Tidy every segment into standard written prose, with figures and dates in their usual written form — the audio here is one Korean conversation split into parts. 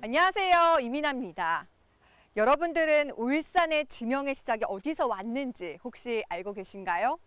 안녕하세요. 이민아입니다. 여러분들은 울산의 지명의 시작이 어디서 왔는지 혹시 알고 계신가요?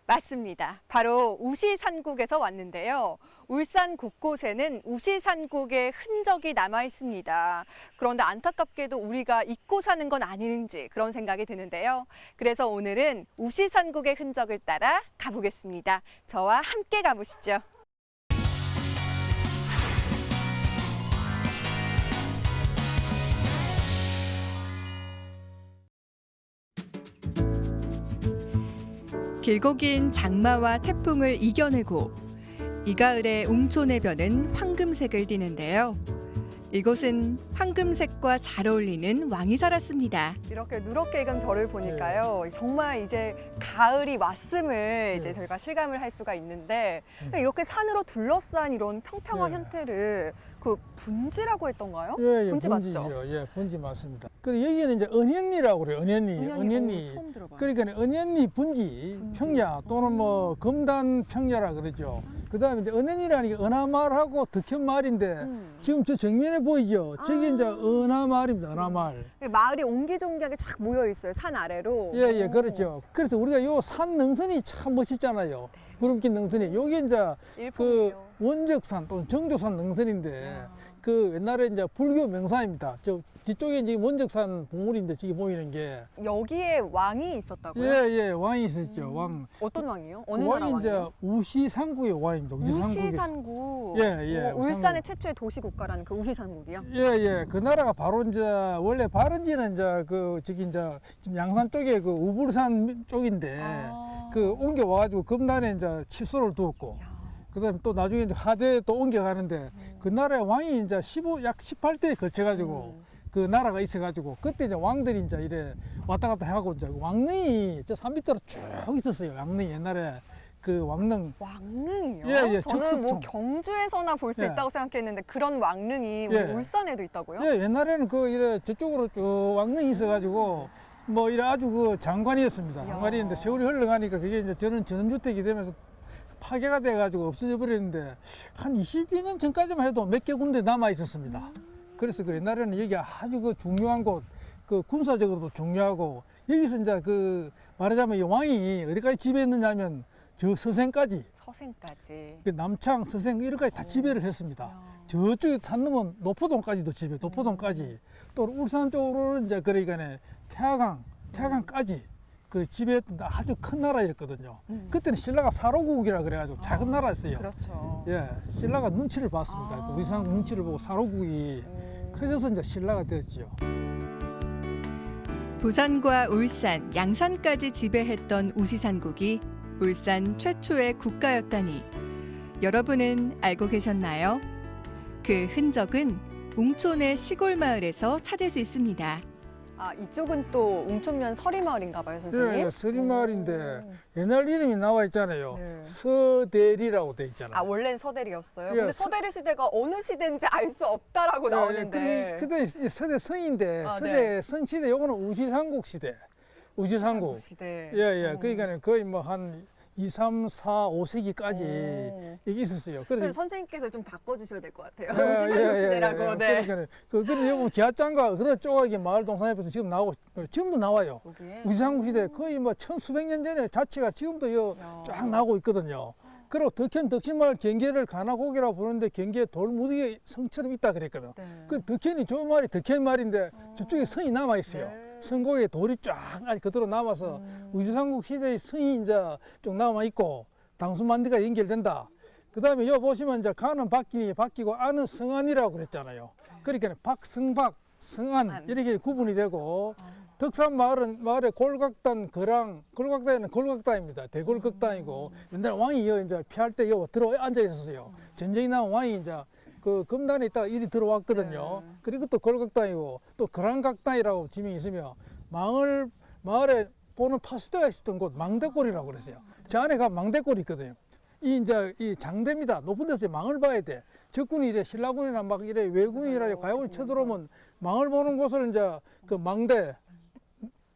맞습니다. 바로 우시산국에서 왔는데요. 울산 곳곳에는 우시산국의 흔적이 남아 있습니다. 그런데 안타깝게도 우리가 잊고 사는 건 아닌지 그런 생각이 드는데요. 그래서 오늘은 우시산국의 흔적을 따라 가보겠습니다. 저와 함께 가보시죠. 길고 긴 장마와 태풍을 이겨내고 이 가을에 웅촌의 벼는 황금색을 띠는데요. 이곳은 황금색과 잘 어울리는 왕이 살았습니다. 이렇게 누렇게 익은 벼를 보니까요. 정말 이제 가을이 왔음을 이제 저희가 실감을 할 수가 있는데 이렇게 산으로 둘러싼 이런 평평한 형태를 그 분지라고 했던가요? 예, 분지 분지죠. 맞죠? 예, 분지 맞습니다. 그리고 여기는 이제 은연리라고 그래요. 은연리. 처음 들어봐요. 그러니까 은연리 분지 평야 또는 뭐 금단 평야라 그러죠. 그다음에 이제 은연이라는 게 은하마을하고 덕현마을인데 지금 저 정면에 보이죠? 저게 이제 은하마을입니다. 은하마을. 마을이 옹기종기하게 쫙 모여 있어요. 산 아래로. 예, 그렇죠. 그래서 우리가 요 산 능선이 참 멋있잖아요. 구름긴 능선이. 요게 이제 그 일품이에요. 원적산 또는 정조산 능선인데 그 옛날에 이제 불교 명산입니다. 저 뒤쪽에 이제 원적산 봉우리인데 저기 보이는 게 여기에 왕이 있었다고요? 예, 왕이 있었죠. 왕. 어떤 왕이요? 어느 그 나라 왕이 이제 왕이요? 우시산국의 왕입니다. 우시산국. 예, 울산의 최초의 도시국가라는 그 우시산국이요? 예. 그 나라가 바로 이제 원래 바른지는 이제 그 저기 이제 지금 양산 쪽에 그 우불산 쪽인데 그 옮겨 와가지고 금단에 이제 칫솔을 두었고. 그다음에 또 나중에 이제 하대에 또 옮겨가는데 그 나라의 왕이 이제 약 18대에 걸쳐가지고 그 나라가 있어가지고 그때 이제 왕들이 이제 이래 왔다 갔다 해가고 이제 왕릉이 저 산 밑으로 쭉 있었어요. 왕릉이 옛날에 그 왕릉. 왕릉이요? 예, 저는 뭐 적습청. 경주에서나 볼 수 예. 있다고 생각했는데 그런 왕릉이 우리 예. 울산에도 있다고요? 예, 옛날에는 그 이래 저쪽으로 쭉 왕릉이 있어가지고 뭐 이래 아주 그 장관이었습니다. 장관이었는데 세월이 흘러가니까 그게 이제 저는 전원주택이 되면서 파괴가 돼가지고 없어져 버렸는데 한 22년 전까지만 해도 몇 개 군데 남아 있었습니다. 그래서 그 옛날에는 여기 아주 그 중요한 곳, 그 군사적으로도 중요하고 여기서 이제 그 말하자면 이 왕이 어디까지 지배했느냐면 저 서생까지, 서생까지. 그 남창, 서생 이런까지 다 지배를 했습니다. 저쪽에 산 넘은 노포동까지도 지배, 노포동까지 또 울산 쪽으로는 이제 그러니까 태화강까지. 그 지배했던 아주 큰 나라였거든요. 그때는 신라가 사로국이라 그래가지고 작은 나라였어요. 그렇죠. 예, 신라가 눈치를 봤습니다. 그 우리상 눈치를 보고 사로국이 커져서 이제 신라가 됐죠. 부산과 울산, 양산까지 지배했던 우시산국이 울산 최초의 국가였다니 여러분은 알고 계셨나요? 그 흔적은 웅촌의 시골 마을에서 찾을 수 있습니다. 아, 이쪽은 또 웅촌면 서리마을인가 봐요, 선생님? 예, 서리마을인데 옛날 이름이 나와 있잖아요. 네. 서대리라고 돼 있잖아요. 아, 원래는 서대리였어요? 예, 근데 서대리 시대가 어느 시대인지 알 수 없다라고 나오는데. 그때 서대 성인데 아, 서대 네. 성 시대 요거는 우시상국 시대. 우시상국. 시대. 예. 그러니까 거의 뭐 한 2, 3, 4, 5세기까지 여기 있었어요. 그래서 그래서 선생님께서 좀 바꿔주셔야 될 것 같아요. 예, 우시산국 시대라고. 네. 그러니까 그래 여기 기아장과 그런 쪼가기 마을 동산에서 지금 나오고 지금도 나와요. 여기에? 우시상국 시대 거의 뭐 천수백 년 전에 자체가 지금도 쫙 나오고 있거든요. 그리고 덕현마을 경계를 가나고개라고 부르는데 경계에 돌무더기 성처럼 있다 그랬거든. 네. 그 덕현이 저 말이 덕현말인데 저쪽에 성이 남아 있어요. 네. 성곡에 돌이 쫙 아직 그대로 남아서 우주상국 시대의 성이 이제 좀 남아 있고 당수만디가 연결된다. 그다음에 여기 보시면 이제 가는 바뀌고 안은 성안이라고 그랬잖아요. 그러니까 박성박, 성안 이렇게 구분이 되고 덕산 마을의 골각단 골각단에는 골각단입니다. 대골극단이고 옛날 왕이 이제 피할 때 여기 들어 앉아 있었어요. 전쟁이 나면 왕이 이제 그 금단에 있다가 이리 들어왔거든요. 그리고 또 골각단이고 또 거란각단이라고 지명이 있으며 마을에 보는 파수대가 있었던 곳 망대골이라고 그랬어요. 저 안에 가면 망대골이 있거든요. 이 장대입니다. 높은 데서 망을 봐야 돼. 적군이 이래 신라군이나 막 이래 외군이나 과군이 쳐들어오면 망을 보는 곳을 이제 그 망대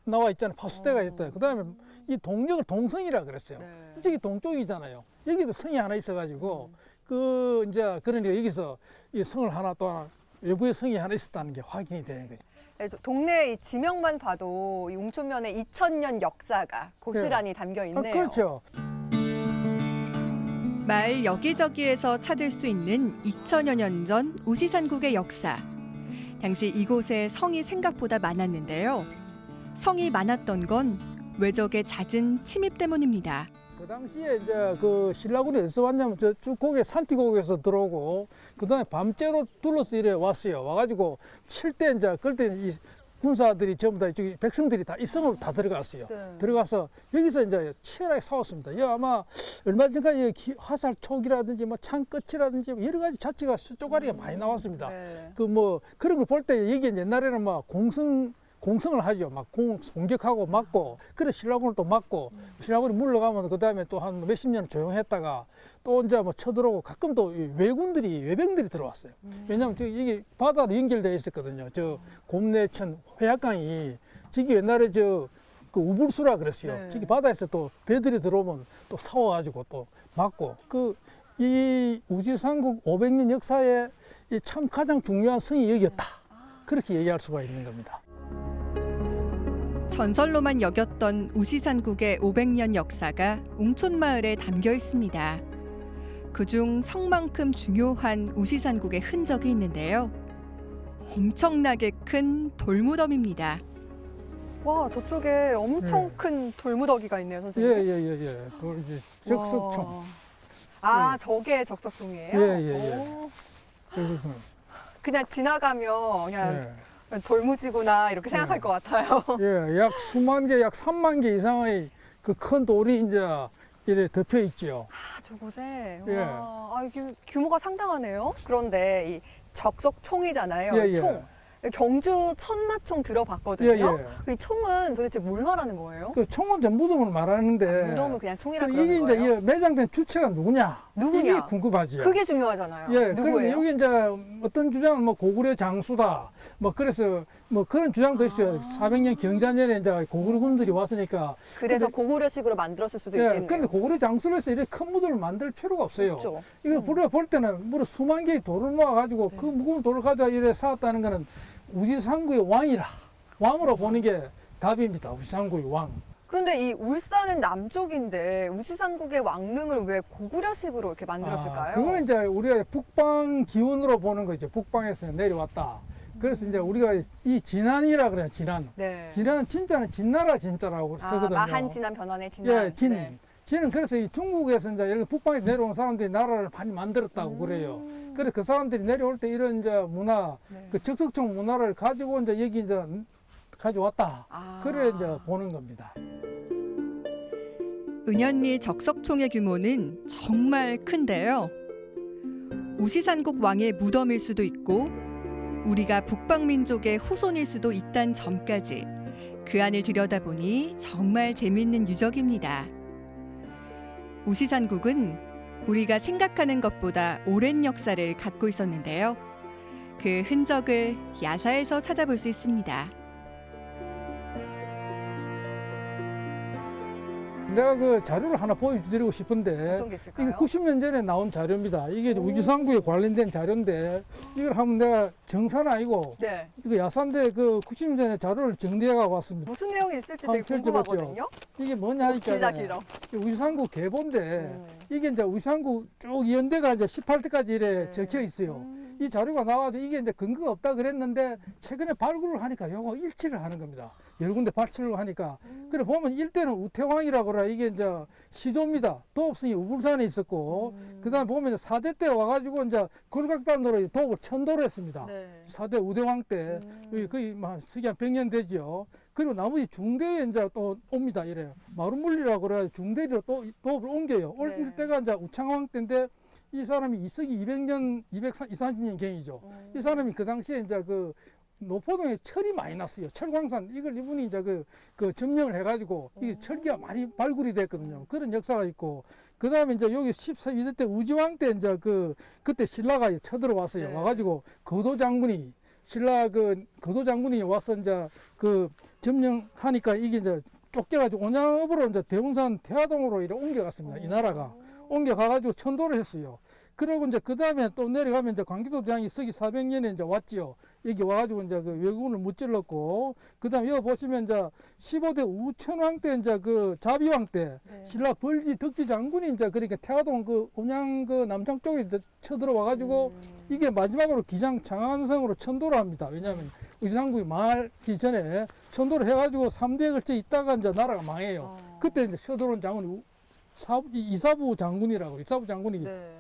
나와 있잖아요. 파수대가 있다. 그다음에 이 동력을 동성이라 그랬어요. 저기 동쪽이잖아요. 여기도 성이 하나 있어가지고 그 이제 그러니까 여기서 이 성을 하나 또 하나 외부에 성이 하나 있었다는 게 확인이 되는 거죠. 네, 동네 이 지명만 봐도 이 웅촌면에 2000년 역사가 고스란히 담겨 있네요. 그렇죠. 마을 여기저기에서 찾을 수 있는 2000여 년 전 우시산국의 역사. 당시 이곳에 성이 생각보다 많았는데요. 성이 많았던 건 외적의 잦은 침입 때문입니다. 그 당시에 이제 그 신라군이 어디서 왔냐면 저쭉 고개 산티고개에서 들어오고 그다음에 밤째로 둘러서 이래 왔어요. 와가지고 칠 때 이제 그럴 때 이 군사들이 전부 다 이쪽에 백성들이 다 이 성으로 다 들어갔어요. 네. 들어가서 여기서 이제 치열하게 싸웠습니다. 이 아마 얼마 전까지 화살 촉이라든지 뭐 창 끝이라든지 여러 가지 자체가 쪼가리가 많이 나왔습니다. 네. 그 뭐 그런 걸 볼 때 여기 옛날에는 막 공성을 하죠. 막 공격하고 막고, 그래 신라군을 또 막고, 신라군이 물러가면 그 다음에 또 한 몇십 년 조용했다가 또 이제 뭐 쳐들어오고 가끔 또 외병들이 들어왔어요. 왜냐하면 이게 바다로 연결되어 있었거든요. 저 곰내천 회약강이 저기 옛날에 그 우불수라 그랬어요. 네. 저기 바다에서 또 배들이 들어오면 또 싸워가지고 또 막고 이 우지산국 500년 역사에 참 가장 중요한 성이 여기였다. 그렇게 얘기할 수가 있는 겁니다. 전설로만 여겼던 우시산국의 500년 역사가 웅촌마을에 담겨 있습니다. 그중 성만큼 중요한 우시산국의 흔적이 있는데요. 엄청나게 큰 돌무덤입니다. 와, 저쪽에 엄청 큰 돌무더기가 있네요, 선생님. 예. 그 이제 적석총. 와. 아, 저게 적석총이에요? 예. 오. 적석총. 그냥 지나가면 그냥 예. 돌무지구나 이렇게 생각할 것 같아요. 예, 약 수만 개, 약 3만 개 이상의 그 큰 돌이 이제 이래 덮여 있죠. 아, 저곳에. 예. 와, 아, 이게 규모가 상당하네요. 그런데 이 적석총이잖아요. 예. 총. 경주 천마총 들어봤거든요. 예. 이 총은 도대체 뭘 말하는 거예요? 그 총은 이제 무덤을 말하는데. 무덤은 그냥 총이라 그럼 그러는 이게 이제 거예요? 이 매장된 주체가 누구냐? 누구냐? 이게 궁금하지요. 그게 중요하잖아요. 예, 그런데 누구예요? 여기 이제 어떤 주장은 뭐 고구려 장수다. 뭐 그래서 뭐 그런 주장도 있어요. 400년 경자년에 이제 고구려 군들이 왔으니까. 그래서 근데- 고구려식으로 만들었을 수도 예, 있겠네요. 그런데 고구려 장수를 해서 이렇게 큰 무덤을 만들 필요가 없어요. 없죠. 이거 볼 때는 무려 수만 개의 돌을 모아가지고 그 무거운 돌을 가져와 이래 쌓았다는 거는 우지산구의 왕으로 보는 게 답입니다. 우지산구의 왕. 그런데 이 울산은 남쪽인데 우시산국의 왕릉을 왜 고구려식으로 이렇게 만들었을까요? 그거는 이제 우리가 북방 기운으로 보는 거죠. 북방에서 내려왔다. 그래서 이제 우리가 이 진안이라 그래요. 진안. 네. 진안은 진짜는 진나라 진짜라고 쓰거든요. 마한 진안 변환의 진안. 예, 진. 네. 진은 그래서 이 중국에서 이제 이렇게 북방에 내려온 사람들이 나라를 많이 만들었다고 그래요. 그래서 그 사람들이 내려올 때 이런 이제 문화, 네. 그 적석총 문화를 가지고 이제 여기 이제 가져왔다. 아. 그래 이제 보는 겁니다. 은현리 적석총의 규모는 정말 큰데요. 우시산국 왕의 무덤일 수도 있고 우리가 북방민족의 후손일 수도 있다는 점까지 그 안을 들여다보니 정말 재밌는 유적입니다. 우시산국은 우리가 생각하는 것보다 오랜 역사를 갖고 있었는데요. 그 흔적을 야사에서 찾아볼 수 있습니다. 내가 그 자료를 하나 보여드리고 싶은데 어떤 게 있을까요? 이게 90년 전에 나온 자료입니다. 이게 우지산구에 관련된 자료인데 이걸 한번 내가 정사는 아니고 네. 이거 야산대 그 90년 전에 자료를 정리해 갖고 왔습니다. 무슨 내용이 있을지 되게 한번 펼쳐봤죠. 궁금하거든요. 이게 뭐냐 하니까 길어. 우지산구 계보인데 이게 이제 우지산구 쭉 연대가 이제 18대까지 이래 네. 적혀 있어요. 이 자료가 나와도 이게 이제 근거가 없다 그랬는데 최근에 발굴을 하니까 요거 일치를 하는 겁니다. 여러 군데 발출을 하니까. 그래 보면 일대는 우태왕이라고 그래. 이게 이제 시조입니다. 도읍성이 우불산에 있었고 그다음에 보면 이제 4대 때 와가지고 이제 골각단으로 도읍을 천도를 했습니다. 네. 4대 우대왕 때 여기 거의 막 시기 한 100년 되죠. 그리고 나머지 중대에 이제 또 옵니다. 이래요. 마루물리라고 그래. 중대로 또 도읍을 옮겨요. 올 네. 때가 이제 우창왕 때인데 이 사람이 이석이 200년, 230년 경이죠. 이 사람이 그 당시에 이제 그 노포동에 철이 많이 났어요. 철광산 이걸 이분이 이제 그 점령을 해가지고 이게 철기가 많이 발굴이 됐거든요. 그런 역사가 있고 그 다음에 이제 여기 14대 때 우지왕 때 이제 그때 신라가 쳐들어왔어요. 네. 와가지고 거도 장군이 신라 거도 장군이 와서 이제 그 점령하니까 이게 이제 쫓겨가지고 온양읍으로 이제 대운산 태화동으로 이렇게 옮겨갔습니다. 이 나라가 옮겨가가지고 천도를 했어요. 그러고 이제 그 다음에 또 내려가면 이제 광기도 대왕이 서기 400년에 이제 왔지요. 여기 와가지고 이제 그 외국인을 무찔렀고, 그 다음에 여기 보시면 이제 15대 우천왕 때 이제 그 자비왕 때 네. 신라 벌지 덕지 장군이 이제 그러니까 태화동 그 온양 그 남창 쪽에 이제 쳐들어와가지고 이게 마지막으로 기장 장안성으로 천도를 합니다. 왜냐하면 우시상국이 망하기 전에 천도를 해가지고 3대에 걸쳐 있다가 이제 나라가 망해요. 그때 이제 쳐들어온 장군이 이사부 장군이라고, 이사부 장군이 네.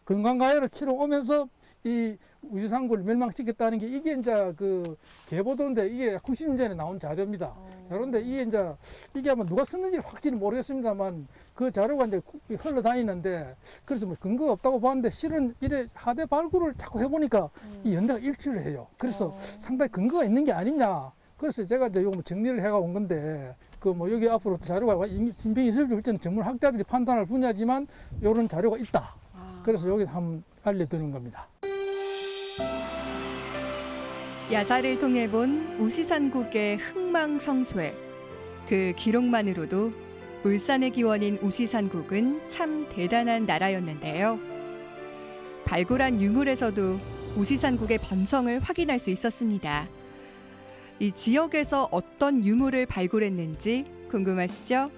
건강가해를 치러 오면서 이 우시상국을 멸망시켰다는 게 이게 이제 그 계보도인데 이게 90년 전에 나온 자료입니다. 자료인데 이게 이제 이게 아마 누가 썼는지 확실히 모르겠습니다만 그 자료가 이제 흘러다니는데 그래서 뭐 근거가 없다고 봤는데 실은 이래 하대 발굴을 자꾸 해보니까 이 연대가 일치를 해요. 그래서 상당히 근거가 있는 게 아니냐. 그래서 제가 이제 요거 정리를 해가 온 건데 그 뭐 여기 앞으로 자료가 신빙이 있을지 없을지는 전문 학자들이 판단할 분야지만 이런 자료가 있다. 그래서 여기 한번 알려드리는 겁니다. 야자를 통해 본 우시산국의 흥망성쇠. 그 기록만으로도 울산의 기원인 우시산국은 참 대단한 나라였는데요. 발굴한 유물에서도 우시산국의 번성을 확인할 수 있었습니다. 이 지역에서 어떤 유물을 발굴했는지 궁금하시죠?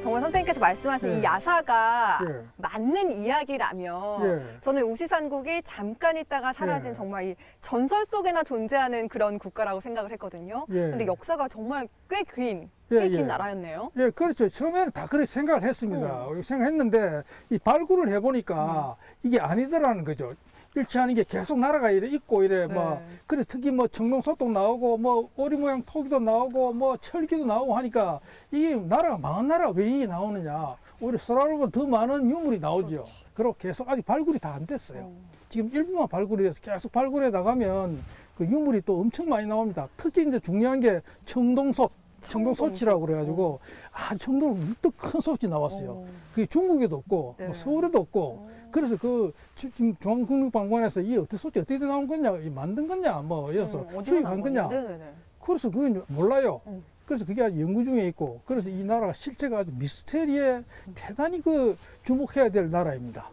정말 선생님께서 말씀하신 네. 이 야사가 예. 맞는 이야기라면 예. 저는 우시산국이 잠깐 있다가 사라진 예. 정말 이 전설 속에나 존재하는 그런 국가라고 생각을 했거든요. 예. 근데 역사가 정말 꽤 긴 예, 긴 예. 나라였네요. 예, 그렇죠. 처음에는 다 그렇게 생각을 했습니다. 생각했는데 이 발굴을 해보니까 이게 아니더라는 거죠. 일치하는 게 계속 나라가 이래 있고 이래 뭐 그래 특히 뭐 청동소도 나오고 뭐 오리 모양 토기도 나오고 뭐 철기도 나오고 하니까 이게 나라가 망한 나라가 왜 이게 나오느냐. 오히려 소라로보다 더 많은 유물이 나오죠. 그리고 계속 아직 발굴이 다 안 됐어요. 지금 일부만 발굴이 돼서 계속 발굴해 나가면 그 유물이 또 엄청 많이 나옵니다. 특히 이제 중요한 게 청동소치라고 그래가지고 청동 문득 큰 소치 나왔어요. 그게 중국에도 없고 네. 뭐 서울에도 없고 그래서 그 지금 중앙국립박물관에서 이 어떻게 소치 어떻게 나온 거냐, 이 만든 거냐, 뭐 이래서 수입한 거냐. 네네네. 그래서 그건 몰라요. 그래서 그게 아주 연구 중에 있고 그래서 이 나라가 실제가 아주 미스테리에 대단히 그 주목해야 될 나라입니다.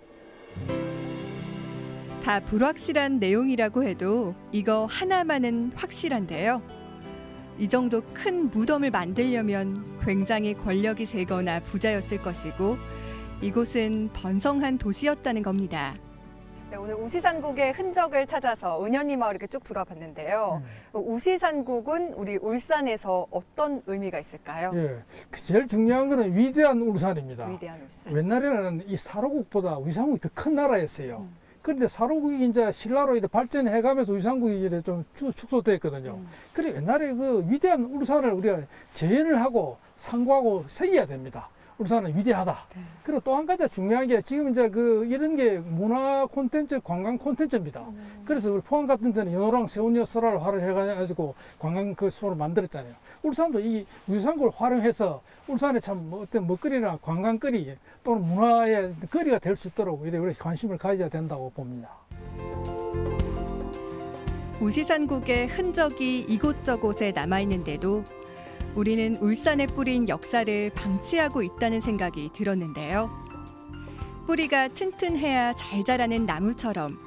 다 불확실한 내용이라고 해도 이거 하나만은 확실한데요. 이 정도 큰 무덤을 만들려면 굉장히 권력이 세거나 부자였을 것이고 이곳은 번성한 도시였다는 겁니다. 네, 오늘 우시산국의 흔적을 찾아서 은현이 마을 이렇게 쭉 돌아봤는데요. 우시산국은 우리 울산에서 어떤 의미가 있을까요? 예, 제일 중요한 거는 위대한 울산입니다. 위대한 울산. 옛날에는 이 사로국보다 위상국이 더 큰 나라였어요. 그런데 사로국이 이제 신라로 이제 발전해가면서 위상국이 이제 좀 축소됐거든요. 그래 옛날에 그 위대한 울산을 우리가 재현을 하고 상고하고 새겨야 됩니다. 울산은 위대하다. 그리고 또 한 가지 중요한 게 지금 이제 그 이런 게 문화 콘텐츠, 관광 콘텐츠입니다. 그래서 우리 포항 같은 데는 연호랑 세운여 설화를 활용해가지고 관광 그 소를 만들었잖아요. 울산도 이 위상국을 활용해서 울산에 참 어떤 먹거리나 관광거리 또는 문화의 거리가 될 수 있도록 이래 우리 관심을 가져야 된다고 봅니다. 우시산국의 흔적이 이곳저곳에 남아있는데도 우리는 울산에 뿌린 역사를 방치하고 있다는 생각이 들었는데요. 뿌리가 튼튼해야 잘 자라는 나무처럼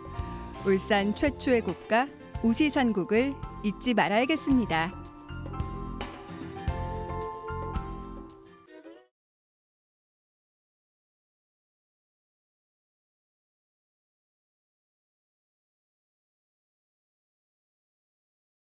울산 최초의 국가 우시산국을 잊지 말아야겠습니다.